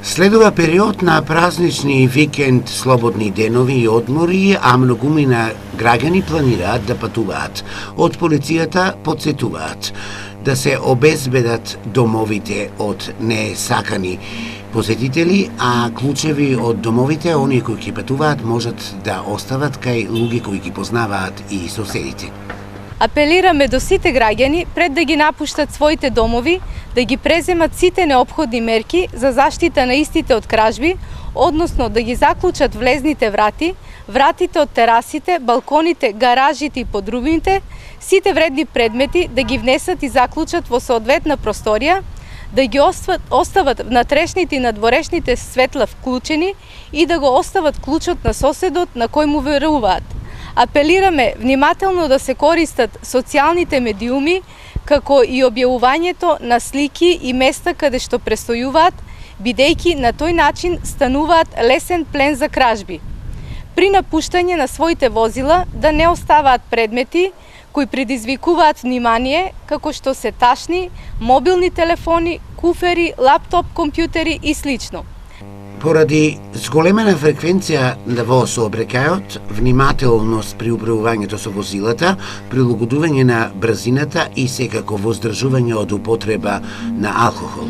Следува период на празнични викенд, слободни денови и одмори, а многумина граѓани планираат да патуваат. Од полицијата потсетуваат да се обезбедат домовите од несакани посетители, а клучеви од домовите, оние кои ќе патуваат, можат да остават кај луѓе кои ги познаваат и соседите. Апелираме до сите граѓани пред да ги напуштат своите домови, да ги преземат сите неопходни мерки за заштита на истите од кражби, односно да ги заклучат влезните врати, вратите од терасите, балконите, гаражите и подрумите, сите вредни предмети да ги внесат и заклучат во соодветна просторија, да ги остават внатрешните и надворешните светла вклучени и да го остават клучот на соседот на кој му веруваат. Апелираме внимателно да се користат социјалните медиуми, како и објавувањето на слики и места каде што престојуваат, бидејќи на тој начин стануваат лесен плен за кражби. При напуштање на своите возила да не оставаат предмети кои предизвикуваат внимание, како што се ташни, мобилни телефони, куфери, лаптоп, компјутери и слично. Поради зголемена фреквенција во сообраќајот, внимателност при управувањето со возилата, прилагодување на брзината и секако воздржување од употреба на алкохол.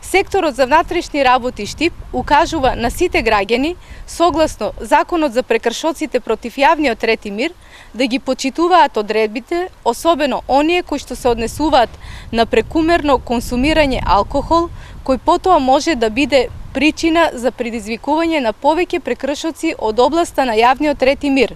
Секторот за внатрешни работи Штип укажува на сите граѓани, согласно Законот за прекршоците против јавниот ред и мир, да ги почитуваат одредбите, особено оние кои што се однесуваат на прекумерно консумирање алкохол, кој потоа може да биде причина за предизвикување на повеќе прекршоци од областа на јавниот ред и мир,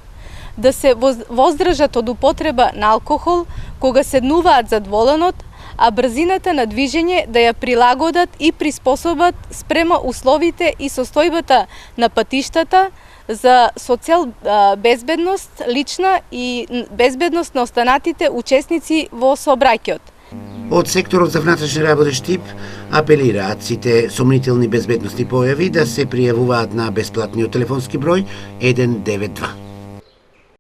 да се воздржат од употреба на алкохол кога седнуваат зад воланот, а брзината на движење да ја прилагодат и приспособат спрема условите и состојбата на патиштата за социјал безбедност лична и безбедност на останатите учесници во сообраќајот. Од секторот за внатрешни работи Штип апелираат сите сомнителни безбедности појави да се пријавуваат на бесплатниот телефонски број 192.